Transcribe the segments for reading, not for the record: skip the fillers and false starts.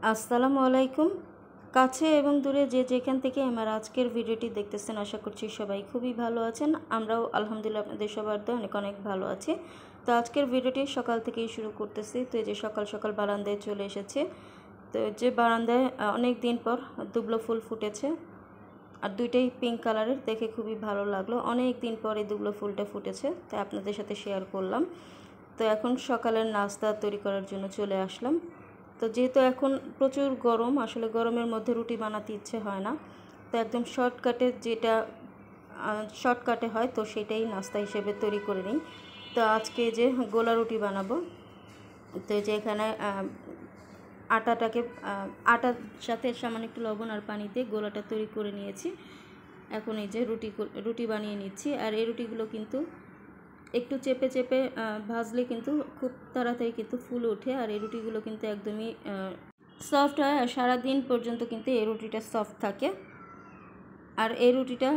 আসসালামু আলাইকুম। কাছে এবং দূরে যে যেখান থেকে আমার আজকের ভিডিওটি দেখতেছেন, আশা করছি সবাই খুবই ভালো আছেন। আমরাও আলহামদুলিল্লাহ আপনাদের সবার দোয়ায় অনেক অনেক ভালো আছি। তো আজকের ভিডিওটি সকাল থেকেই শুরু করতেছি। তো এই যে সকাল সকাল বারান্দায় চলে এসেছে। তো যে বারান্দায় অনেক দিন পর দুবলো ফুল ফুটেছে, আর দুইটাই পিঙ্ক কালারের, দেখে খুবই ভালো লাগলো। অনেক দিন পরে দুবলো ফুলটা ফুটেছে, তাই আপনাদের সাথে শেয়ার করলাম। তো এখন সকালের নাস্তা তৈরি করার জন্য চলে আসলাম। তো যেহেতু এখন প্রচুর গরম, আসলে গরমের মধ্যে রুটি বানাতে ইচ্ছে হয় না, তো একদম শর্টকাটে হয়, তো সেটাই নাস্তা হিসেবে তৈরি করে নিই। তো আজকে যে গোলা রুটি বানাবো, তো যে এখানে আটার সাথে সামান্য একটু লবণ আর পানিতে গোলাটা তৈরি করে নিয়েছি। এখন এই যে রুটি বানিয়ে নিচ্ছি। আর এই রুটিগুলো কিন্তু একটু চেপে চেপে ভাজলে কিন্তু খুব তাড়াতাড়ি কিন্তু ফুলে ওঠে। আর এই রুটিগুলো কিন্তু একদমই সফট হয়, আর সারাদিন পর্যন্ত কিন্তু এই রুটিটা সফট থাকে। আর এই রুটিটা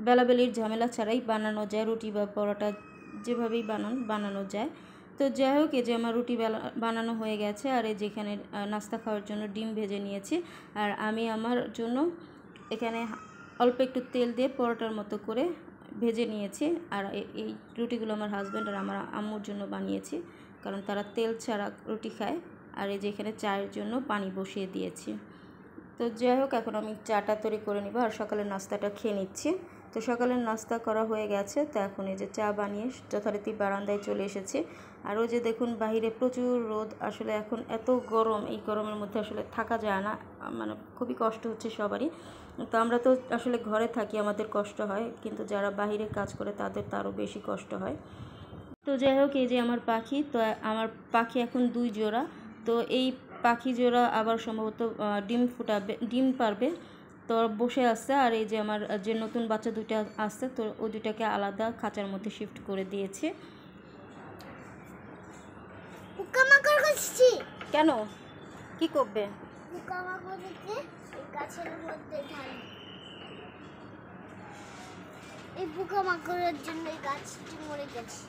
বেলাবেলির ঝামেলা ছাড়াই বানানো যায়, রুটি বা পরোটা যেভাবেই বানানো যায়। তো যাই হোক, এই যে আমার রুটি বানানো হয়ে গেছে। আর এই যেখানে নাস্তা খাওয়ার জন্য ডিম ভেজে নিয়েছি। আর আমি আমার জন্য এখানে অল্প একটু তেল দিয়ে পরোটার মতো করে ভেজে নিয়েছি। আর এই রুটিগুলো আমার হাজব্যান্ড আর আমার আম্মুর জন্য বানিয়েছি, কারণ তারা তেল ছাড়া রুটি খায়। আর এই যে এখানে চায়ের জন্য পানি বসিয়ে দিয়েছি। তো যাই হোক, এখন আমি চাটা তৈরি করে নিব আর সকালের নাস্তাটা খেয়ে নিচ্ছি। তো সকালের নাস্তা করা হয়ে গেছে। তো এখন এই যে চা বানিয়ে যথারীতি বারান্দায় চলে এসেছি। আর ওই যে দেখুন, বাহিরে প্রচুর রোদ। আসলে এখন এত গরম, এই গরমের মধ্যে আসলে থাকা যায় না, মানে খুবই কষ্ট হচ্ছে সবারই। তো আমরা তো আসলে ঘরে থাকি, আমাদের কষ্ট হয়, কিন্তু যারা বাহিরে কাজ করে তাদের তো আরও বেশি কষ্ট হয়। তো যাই হোক, এই যে আমার পাখি, তো আমার পাখি এখন 2 জোড়া। তো এই পাখি জোড়া আবার সম্ভবত ডিম পারবে, তো বসে আছে। আর এই যে আমার যে নতুন বাচ্চা দুইটা আসছে, তো ওই দুটাকে আলাদা খাঁচার মধ্যে শিফট করে দিয়েছে। কেন, কি করবে? এই পোকামাকড়ের জন্য এই গাছটি মরে গেছে।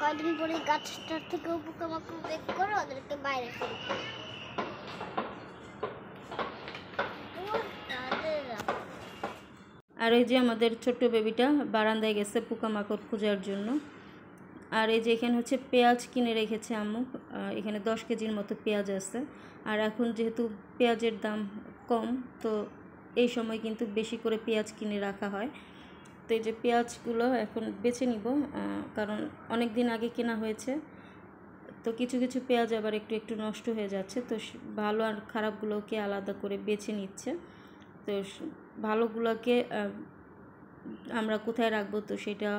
কয়দিন পরে গাছটার থেকেও পোকামাকড় বের করে ওদেরকে বাইরে ফেলে। আর এই যে আমাদের ছোট্ট বেবিটা বারান্দায় গেছে পোকামাকড় খোঁজার জন্য। আর এই যে এখানে হচ্ছে পেঁয়াজ কিনে রেখেছে আম্মু, এখানে 10 কেজির মতো পেঁয়াজ আছে। আর এখন যেহেতু পেঁয়াজের দাম কম, তো এই সময় কিন্তু বেশি করে পেঁয়াজ কিনে রাখা হয়। তো এই যে পেঁয়াজগুলো এখন বেছে নিব, কারণ অনেক দিন আগে কেনা হয়েছে। তো কিছু কিছু পেঁয়াজ আবার একটু একটু নষ্ট হয়ে যাচ্ছে, তো ভালো আর খারাপগুলোকে আলাদা করে বেছে নিচ্ছে। তো ভালোগুলোকে আমরা কোথায় রাখবো, তো সেটা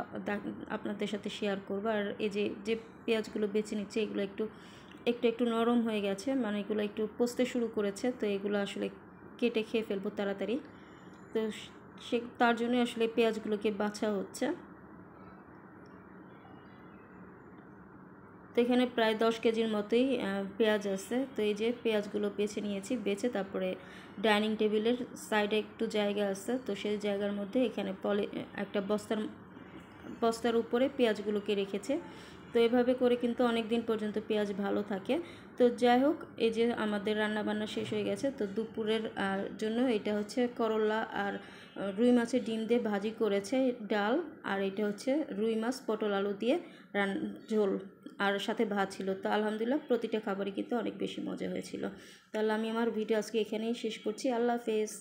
আপনাদের সাথে শেয়ার করব। আর এই যে পেঁয়াজগুলো বেছে নিচ্ছে, এগুলো একটু একটু একটু নরম হয়ে গেছে, মানে এগুলো একটু পচতে শুরু করেছে। তো এগুলো আসলে কেটে খেয়ে ফেলবো তাড়াতাড়ি। তো তার জন্য আসলে পেঁয়াজগুলোকে বাছা হচ্ছে। তো এখানে প্রায় 10 কেজির মতোই পেঁয়াজ আছে। তো এই যে পেঁয়াজগুলো বেছে নিয়েছি, বেছে তারপরে ডাইনিং টেবিলের সাইডে একটু জায়গা আছে, তো সেই জায়গার মধ্যে এখানে একটা বস্তার উপরে পেঁয়াজগুলোকে রেখেছে। তো এভাবে করে কিন্তু অনেক দিন পর্যন্ত পেঁয়াজ ভালো থাকে। তো যাই হোক, এই যে আমাদের রান্নাবান্না শেষ হয়ে গেছে। তো দুপুরের জন্য এটা হচ্ছে করলা আর রুই মাছের ডিম দিয়ে ভাজি করেছে, ডাল। আর এটা হচ্ছে রুই মাছ পটল আলু দিয়ে ঝোল, আর সাথে ভাত ছিল। তো আলহামদুলিল্লাহ প্রতিটা খাবারই কিন্তু অনেক বেশি মজা হয়েছিল। তাহলে আমি আমার ভিডিও আজকে এখানেই শেষ করছি। আল্লাহ হাফেজ।